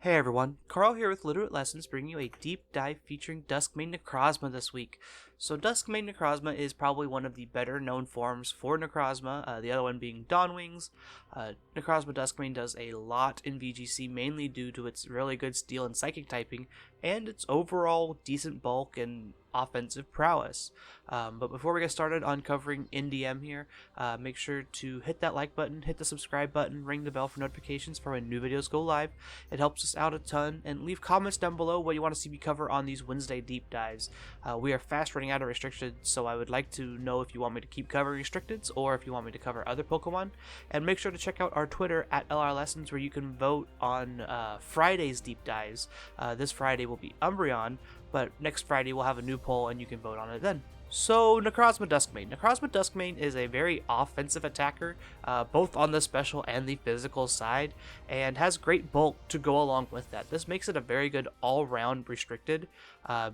Hey everyone, Carl here with Littleroot Lessons, bringing you a deep dive featuring Dusk Mane Necrozma this week. So Dusk Mane Necrozma is probably one of the better known forms for Necrozma, the other one being Dawnwings. Necrozma Duskmane does a lot in VGC, mainly due to its really good steel and psychic typing, and its overall decent bulk and offensive prowess. But before we get started on covering NDM here, make sure to hit that like button, hit the subscribe button, ring the bell for notifications for when new videos go live. It helps us out a ton, and leave comments down below what you want to see me cover on these Wednesday deep dives. We are fast running out of restricted, so I would like to know if you want me to keep covering restricteds or if you want me to cover other Pokemon. And make sure to check out our Twitter at LR Lessons, where you can vote on Friday's deep dives. This Friday will be Umbreon, but next Friday we'll have a new poll and you can vote on it then. So, Necrozma Duskmane. Necrozma Duskmane is a very offensive attacker, both on the special and the physical side, and has great bulk to go along with that. This makes it a very good all-round restricted.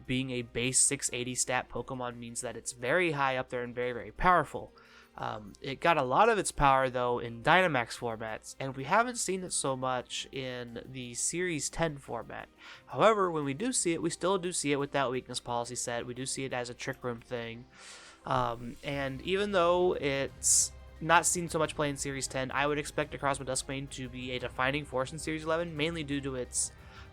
Being a base 680 stat Pokemon means that it's very high up there and very, very powerful. It got a lot of its power, though, in Dynamax formats, and we haven't seen it so much in the Series 10 format. However, when we do see it, we still do see it with that weakness policy set. We do see it as a Trick Room thing. And even though it's not seen so much play in Series 10, I would expect Necrozma Duskmane to be a defining force in Series 11, mainly due to its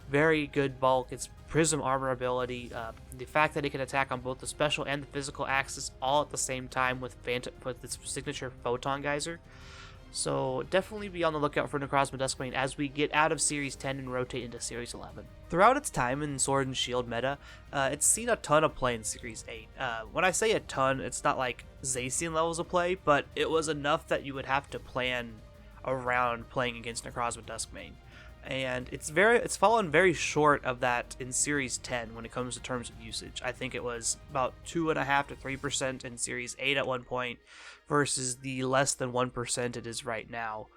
very good bulk, its Prism armor ability, the fact that it can attack on both the special and the physical axis all at the same time with its signature Photon Geyser. So definitely be on the lookout for Necrozma Duskmane as we get out of Series 10 and rotate into Series 11. Throughout its time in Sword and Shield meta, it's seen a ton of play in Series 8. When I say a ton, it's not like Zacian levels of play, but it was enough that you would have to plan around playing against Necrozma Duskmane. And it's fallen very short of that in Series 10 when it comes to terms of usage. I think it was about 2.5% to 3% in Series 8 at one point, versus the less than 1% it is right now.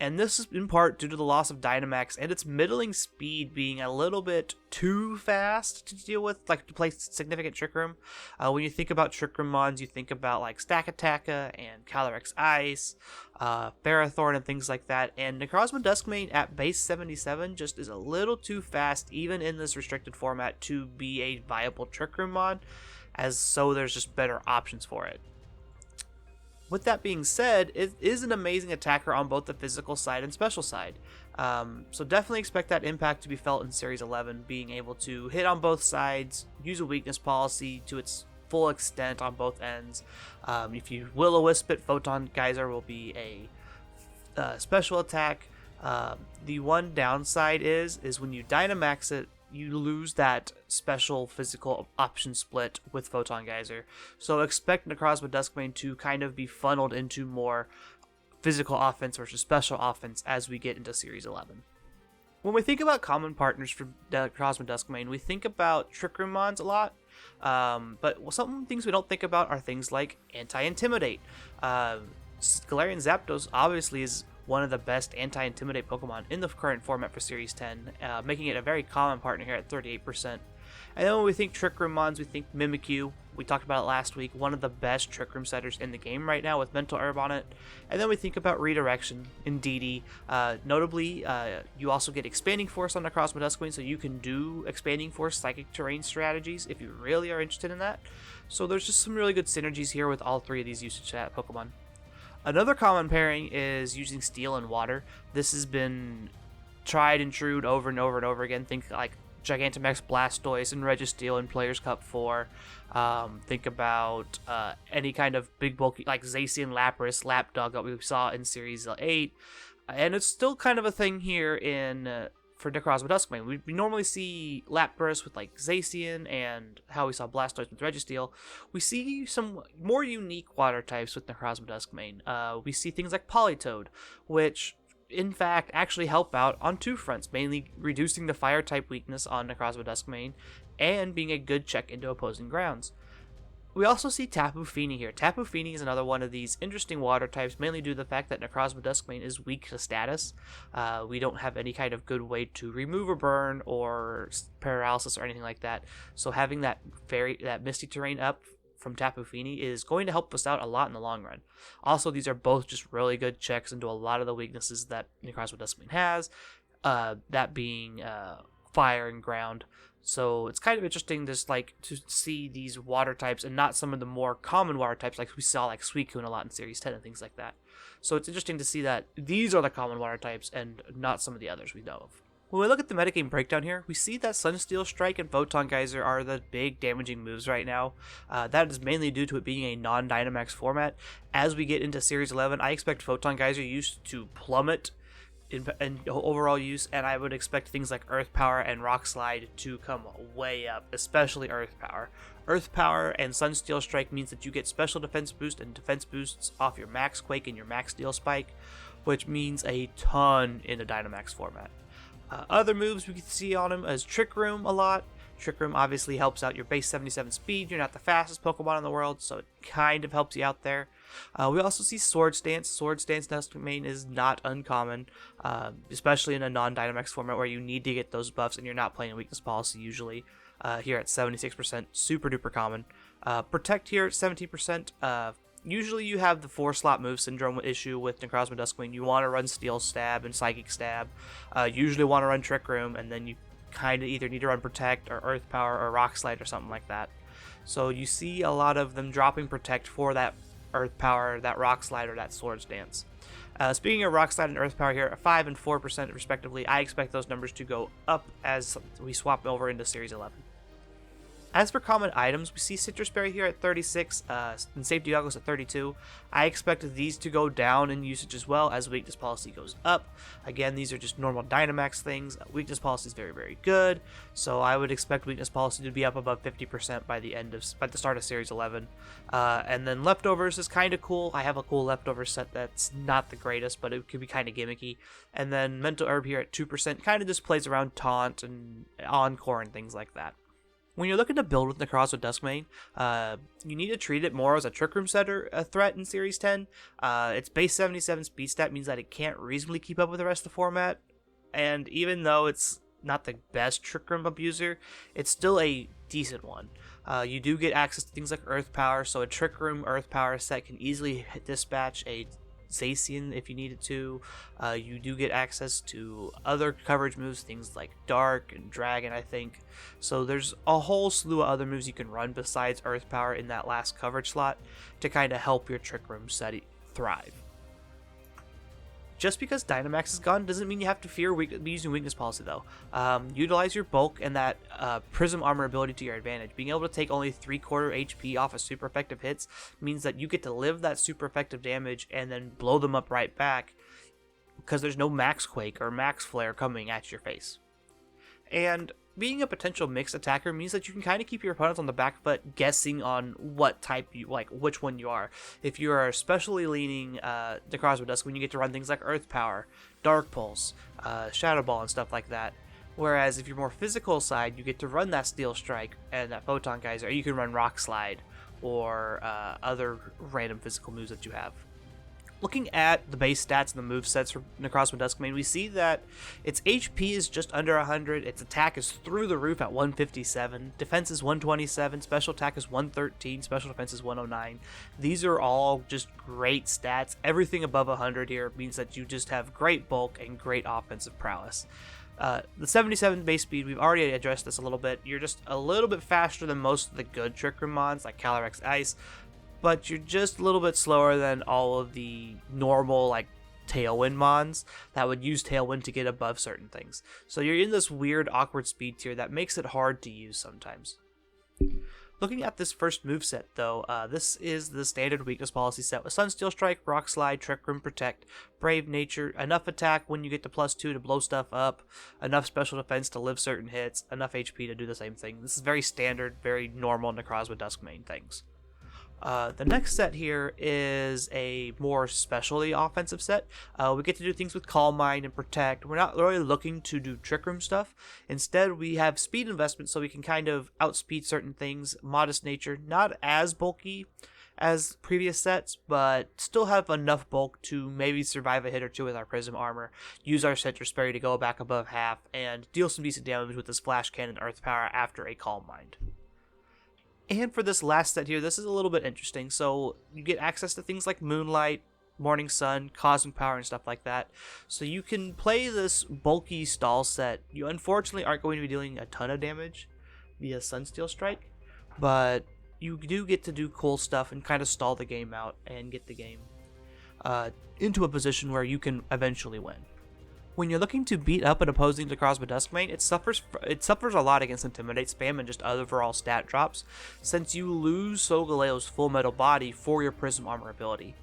And this is in part due to the loss of Dynamax and its middling speed being a little bit too fast to deal with, like to play significant Trick Room. When you think about Trick Room mons, you think about like Stakataka and Calyrex Ice, Ferrothorn and things like that. And Necrozma Duskmane at base 77 just is a little too fast, even in this restricted format, to be a viable Trick Room mod, so there's just better options for it. With that being said, it is an amazing attacker on both the physical side and special side. So definitely expect that impact to be felt in Series 11, being able to hit on both sides, use a weakness policy to its full extent on both ends. If you Will-O-Wisp it, Photon Geyser will be a special attack. The one downside is when you Dynamax it, you lose that special physical option split with Photon Geyser. So expect Necrozma Duskmane to kind of be funneled into more physical offense versus special offense as we get into Series 11. When we think about common partners for Necrozma Duskmane, we think about Trick Room mons a lot. But some things we don't think about are things like Anti-Intimidate. Galarian Zapdos obviously is one of the best anti-intimidate Pokemon in the current format for Series 10, making it a very common partner here at 38%. And then when we think Trick Room mons, we think Mimikyu. We talked about it last week, one of the best Trick Room setters in the game right now with Mental Herb on it. And then we think about Redirection in DD. Notably, you also get Expanding Force on Necrozma Duskmane, so you can do Expanding Force Psychic Terrain strategies if you really are interested in that. So there's just some really good synergies here with all three of these usage Pokemon. Another common pairing is using Steel and Water. This has been tried and true over and over and over again. Think like Gigantamax Blastoise and Registeel in Players Cup 4. Think about any kind of big bulky like Zacian Lapras, Lapdog that we saw in Series 8. And it's still kind of a thing here in for Necrozma Duskmane. We normally see Lapras with like Zacian and how we saw Blastoise with Registeel. We see some more unique water types with Necrozma Duskmane. We see things like Politoed, which in fact actually help out on two fronts, mainly reducing the fire type weakness on Necrozma Duskmane and being a good check into opposing grounds. We also see Tapu Fini here. Tapu Fini is another one of these interesting water types, mainly due to the fact that Necrozma Duskmane is weak to status. We don't have any kind of good way to remove a burn or paralysis or anything like that. So having that Misty Terrain up from Tapu Fini is going to help us out a lot in the long run. Also, these are both just really good checks into a lot of the weaknesses that Necrozma Duskmane has. that being fire and ground. So it's kind of interesting to see these water types and not some of the more common water types like we saw like Suicune a lot in Series 10 and things like that. So it's interesting to see that these are the common water types and not some of the others we know of. When we look at the metagame breakdown here, we see that Sunsteel Strike and Photon Geyser are the big damaging moves right now. That is mainly due to it being a non-Dynamax format. As we get into Series 11, I expect Photon Geyser use to plummet in overall use, and I would expect things like Earth Power and Rock Slide to come way up, especially Earth Power. Earth Power and Sunsteel Strike means that you get special defense boost and defense boosts off your Max Quake and your Max Steel Spike, which means a ton in the Dynamax format. Other moves we can see on him is Trick Room a lot. Trick Room obviously helps out your base 77 speed. You're not the fastest Pokemon in the world, so it kind of helps you out there. We also see Swords Dance. Swords Dance Dusk Mane is not uncommon, especially in a non-Dynamax format where you need to get those buffs and you're not playing a weakness policy usually. Here at 76%, super duper common. Protect here at 17%. Usually you have the 4-slot move syndrome issue with Necrozma Dusk Mane. You want to run Steel Stab and Psychic Stab. Usually want to run Trick Room, and then you kind of either need to run Protect or Earth Power or Rock Slide or something like that. So you see a lot of them dropping Protect for that Earth Power, that Rock Slide, or that Swords Dance. Speaking of Rock Slide and Earth Power here, at 5 and 4% respectively, I expect those numbers to go up as we swap over into Series 11. As for common items, we see Citrus Berry here at 36 and Safety Goggles at 32. I expect these to go down in usage as well as Weakness Policy goes up. Again, these are just normal Dynamax things. Weakness Policy is very, very good, so I would expect Weakness Policy to be up above 50% by the start of Series 11. And then Leftovers is kind of cool. I have a cool Leftover set that's not the greatest, but it could be kind of gimmicky. And then Mental Herb here at 2% kind of just plays around Taunt and Encore and things like that. When you're looking to build with Necrozma Dusk Mane, you need to treat it more as a Trick Room setter threat in Series 10. Its base 77 speed stat means that it can't reasonably keep up with the rest of the format, and even though it's not the best Trick Room abuser, it's still a decent one. You do get access to things like Earth Power, so a Trick Room Earth Power set can easily dispatch a Zacian if you needed to. You do get access to other coverage moves, things like Dark and Dragon, I think. So there's a whole slew of other moves you can run besides Earth Power in that last coverage slot to kind of help your Trick Room set thrive. Just because Dynamax is gone doesn't mean you have to fear using Weakness Policy, though. Utilize your bulk and that Prism Armor ability to your advantage. Being able to take only 3/4 HP off of super effective hits means that you get to live that super effective damage and then blow them up right back because there's no Max Quake or Max Flare coming at your face. And being a potential mixed attacker means that you can kind of keep your opponents on the back foot guessing on what type you like, which one you are. If you are especially leaning Necrozma Dusk, when you get to run things like Earth Power, Dark Pulse, Shadow Ball, and stuff like that. Whereas if you're more physical side, you get to run that Steel Strike and that Photon Geyser, or you can run Rock Slide or other random physical moves that you have. Looking at the base stats and the move sets for Necrozma Dusk Mane, we see that its HP is just under 100, its attack is through the roof at 157, defense is 127, special attack is 113, special defense is 109. These are all just great stats. Everything above 100 here means that you just have great bulk and great offensive prowess. The 77 base speed, we've already addressed this a little bit. You're just a little bit faster than most of the good Trick Room mons like Calyrex Ice, but you're just a little bit slower than all of the normal like Tailwind mons that would use Tailwind to get above certain things. So you're in this weird awkward speed tier that makes it hard to use sometimes. Looking at this first moveset though, this is the standard Weakness Policy set with Sunsteel Strike, Rock Slide, Trick Room, Protect, Brave Nature, enough attack when you get to +2 to blow stuff up, enough special defense to live certain hits, enough HP to do the same thing. This is very standard, very normal Necrozma Dusk Mane things. The next set here is a more specialty offensive set. We get to do things with Calm Mind and Protect. We're not really looking to do Trick Room stuff. Instead, we have speed investment so we can kind of outspeed certain things. Modest Nature, not as bulky as previous sets, but still have enough bulk to maybe survive a hit or two with our Prism Armor, use our Citrus Berry to go back above half, and deal some decent damage with this Flash Cannon Earth Power after a Calm Mind. And for this last set here, this is a little bit interesting. So you get access to things like Moonlight, Morning Sun, Cosmic Power, and stuff like that. So you can play this bulky stall set. You unfortunately aren't going to be dealing a ton of damage via Sunsteel Strike, but you do get to do cool stuff and kind of stall the game out and get the game into a position where you can eventually win. When you're looking to beat up an opposing Necrozma Duskmane, it suffers a lot against Intimidate spam and just overall stat drops, since you lose Solgaleo's Full Metal Body for your Prism Armor ability.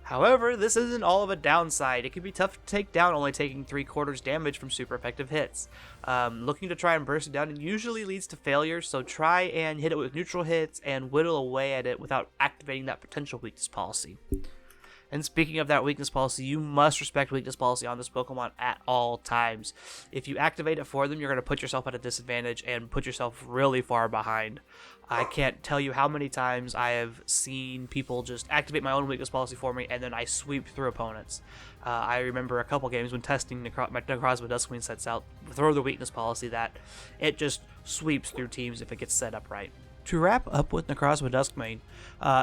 However, this isn't all of a downside. It can be tough to take down only taking 3/4 damage from super effective hits. Looking to try and burst it down, it usually leads to failure, so try and hit it with neutral hits and whittle away at it without activating that potential weakness policy. And speaking of that weakness policy, you must respect weakness policy on this Pokemon at all times. If you activate it for them, you're going to put yourself at a disadvantage and put yourself really far behind. I can't tell you how many times I have seen people just activate my own weakness policy for me, and then I sweep through opponents. I remember a couple games when testing my Necrozma Duskmane sets out, throw the weakness policy that it just sweeps through teams if it gets set up right. To wrap up with Necrozma Duskmane,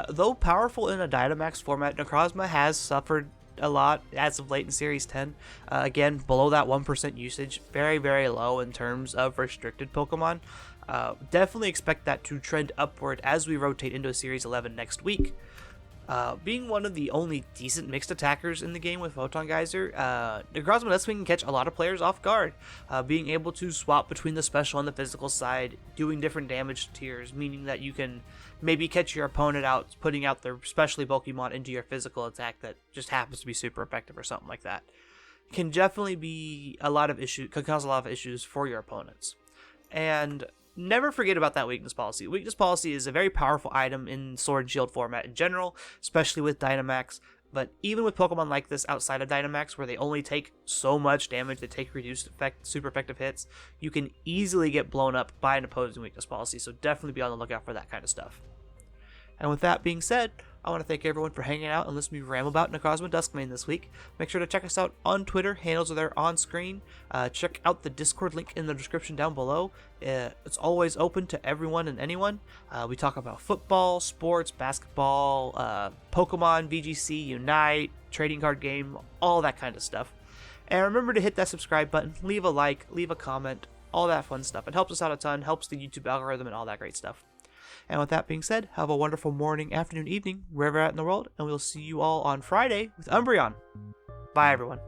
though powerful in a Dynamax format, Necrozma has suffered a lot as of late in Series 10. Again, below that 1% usage, very, very low in terms of restricted Pokemon. Definitely expect that to trend upward as we rotate into a Series 11 next week. Being one of the only decent mixed attackers in the game with Photon Geyser, Necrozma Duskmane can catch a lot of players off guard. Being able to swap between the special and the physical side, doing different damage tiers, meaning that you can maybe catch your opponent out, putting out their specially Pokemon into your physical attack that just happens to be super effective or something like that, can definitely be could cause a lot of issues for your opponents. And never forget about that weakness policy. Weakness policy is a very powerful item in Sword and Shield format in general, especially with Dynamax. But even with Pokemon like this outside of Dynamax, where they only take so much damage, they take reduced super effective hits, you can easily get blown up by an opposing weakness policy. So definitely be on the lookout for that kind of stuff. And with that being said, I want to thank everyone for hanging out and listening to me ramble about Necrozma Duskmane this week. Make sure to check us out on Twitter. Handles are there on screen. Check out the Discord link in the description down below. It's always open to everyone and anyone. We talk about football, sports, basketball, Pokemon, VGC, Unite, trading card game, all that kind of stuff. And remember to hit that subscribe button, leave a like, leave a comment, all that fun stuff. It helps us out a ton, helps the YouTube algorithm and all that great stuff. And with that being said, have a wonderful morning, afternoon, evening, wherever you're at in the world, and we'll see you all on Friday with Umbreon. Bye, everyone.